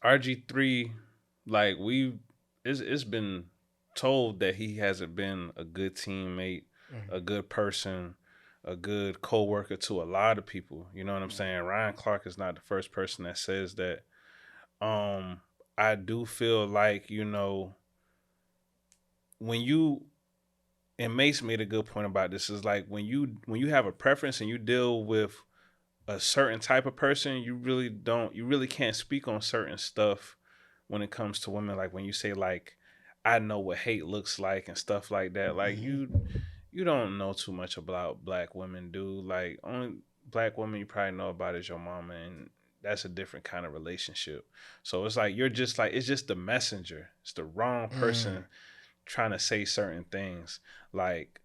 RG3, like it's been told that he hasn't been a good teammate, a good person, a good co-worker to a lot of people. You know what I'm saying? Ryan Clark is not the first person that says that. I do feel like, when you and Mace made a good point about this, is like when you have a preference and you deal with a certain type of person, you really can't speak on certain stuff when it comes to women. Like when you say like, I know what hate looks like and stuff like that. Like you don't know too much about black women, dude. Like only black woman you probably know about is your mama, and that's a different kind of relationship. So it's like you're just like, it's just the messenger. It's the wrong person trying to say certain things. Like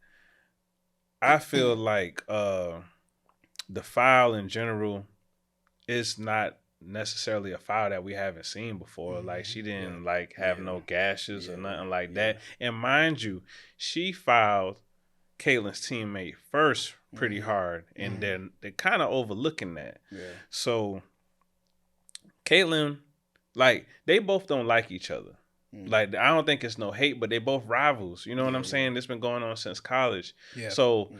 I feel like the file in general is not necessarily a file that we haven't seen before. Like she didn't like have no gashes or nothing like that. And mind you, she filed Caitlin's teammate first pretty hard, and then they're kind of overlooking that. So Caitlin, like they both don't like each other. Like I don't think it's no hate, but they both rivals. You know what I'm saying? It's been going on since college. So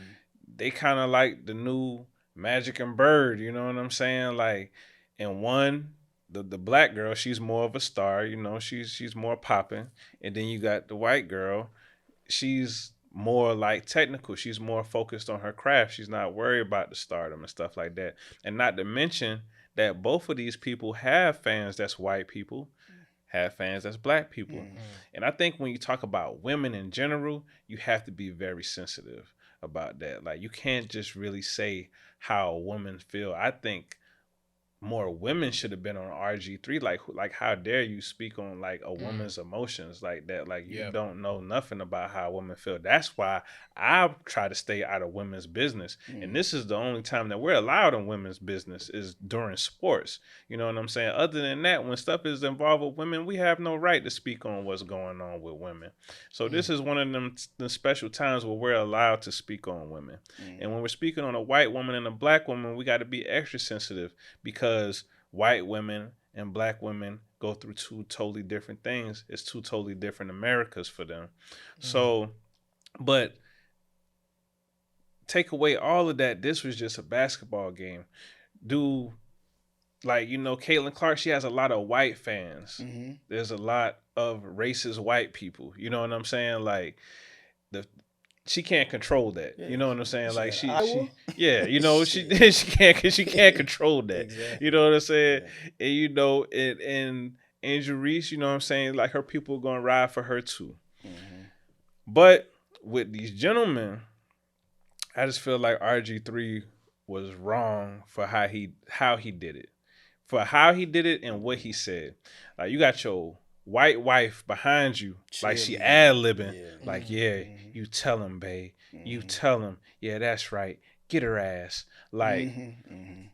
they kind of like the new Magic and Bird. You know what I'm saying? Like, and one, the black girl, she's more of a star. You know, she's more popping. And then you got the white girl, she's more like technical. She's more focused on her craft. She's not worried about the stardom and stuff like that. And not to mention that both of these people have fans that's white people, have fans that's black people. And I think when you talk about women in general, you have to be very sensitive about that. Like you can't just really say how women feel. I think more women should have been on RG3. Like how dare you speak on like a woman's emotions like that? Like you don't know nothing about how women feel. That's why I try to stay out of women's business. And this is the only time that we're allowed in women's business is during sports. You know what I'm saying? Other than that, when stuff is involved with women, we have no right to speak on what's going on with women. So this is one of them special times where we're allowed to speak on women. And when we're speaking on a white woman and a black woman, we got to be extra sensitive, because white women and black women go through two totally different things. It's two totally different Americas for them. So, but take away all of that, this was just a basketball game. Caitlin Clark, she has a lot of white fans. There's a lot of racist white people. You know what I'm saying? Like she can't control that. You know what I'm saying? Like she she can't control that. Exactly. You know what I'm saying? And Angel Reese, you know what I'm saying? Like her people are gonna ride for her too. But with these gentlemen, I just feel like RG3 was wrong for how he did it. For how he did it and what he said. Like you got your white wife behind you, like she ad-libbing, like, you tell him, babe. You tell him, yeah, that's right. Get her ass. Like,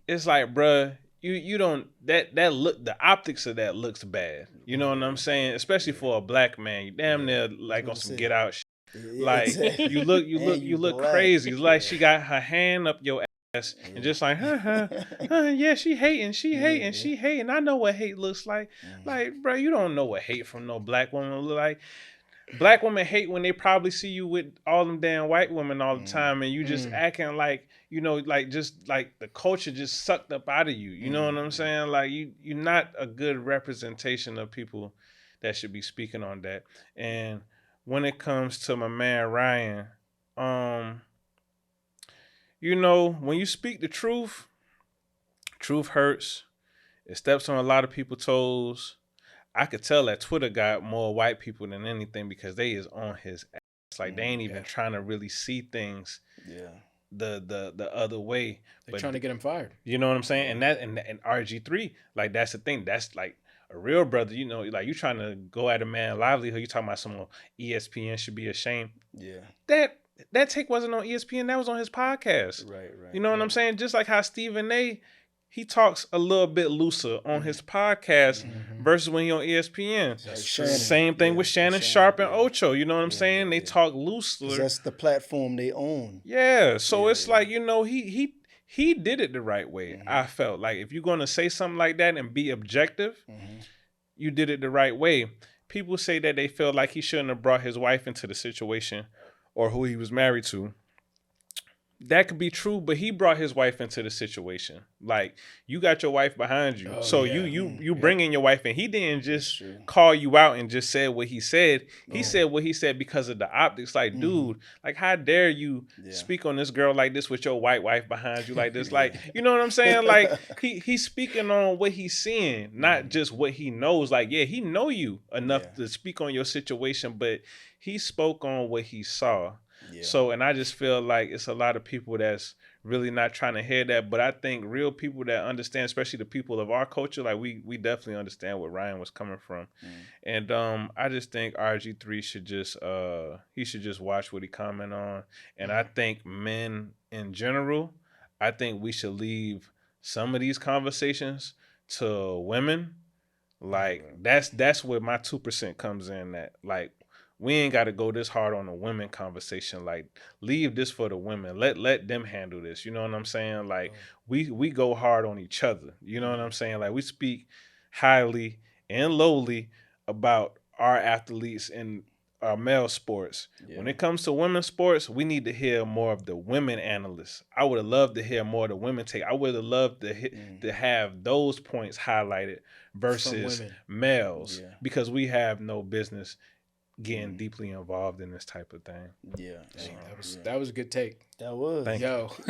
it's like, bruh, you don't, that look, the optics of that looks bad. You know what I'm saying? Especially for a black man. You damn near like on some get out shit. Like, you look crazy. It's like she got her hand up your ass and just like, yeah, she hating. I know what hate looks like. Like, bro, you don't know what hate from no black woman look like. Black women hate when they probably see you with all them damn white women all the time, and you just acting like, like just like the culture just sucked up out of you. You know what I'm saying? Like you're not a good representation of people that should be speaking on that. And when it comes to my man Ryan, when you speak the truth, truth hurts. It steps on a lot of people's toes. I could tell that Twitter got more white people than anything, because they is on his ass. Like they ain't even trying to really see things the other way. They're trying to get him fired. You know what I'm saying? And RG3, like that's the thing. That's like a real brother. Like you trying to go at a man livelihood. You talking about someone ESPN should be ashamed. Yeah. That take wasn't on ESPN. That was on his podcast. Right. You know what I'm saying? Just like how Stephen A, he talks a little bit looser on his podcast versus when he on ESPN. Same thing with Shannon Sharp and Ocho. You know what I'm saying? They talk looser. That's the platform they own. Yeah. So it's like, he did it the right way. I felt like if you're going to say something like that and be objective, you did it the right way. People say that they feel like he shouldn't have brought his wife into the situation or who he was married to. That could be true, but he brought his wife into the situation. Like, you got your wife behind you, Oh, so yeah. you bring in your wife, and he didn't That's just true. call you out and just said what he said. He Oh. said what he said because of the optics. Like, dude, like, how dare you Yeah. speak on this girl like this with your white wife behind you like this? Like, you know what I'm saying? Like, he's speaking on what he's seeing, not just what he knows. Like, yeah, he know you enough Yeah. to speak on your situation, but he spoke on what he saw. Yeah. So, and I just feel like it's a lot of people that's really not trying to hear that. But I think real people that understand, especially the people of our culture, like we definitely understand where Ryan was coming from. And I just think RG3 should just he should just watch what he comment on. And I think men in general, I think we should leave some of these conversations to women. Like that's where my 2% comes in. That like we ain't got to go this hard on the women conversation. Like leave this for the women. Let them handle this. You know what I'm saying? Like we go hard on each other. You know what I'm saying? Like we speak highly and lowly about our athletes and our male sports. Yeah. When it comes to women's sports, we need to hear more of the women analysts. I would have loved to hear more of the women take. I would have loved to have those points highlighted versus women. males Yeah. because we have no business getting deeply involved in this type of thing. Yeah. That was a good take. That was. Thank you. Yo.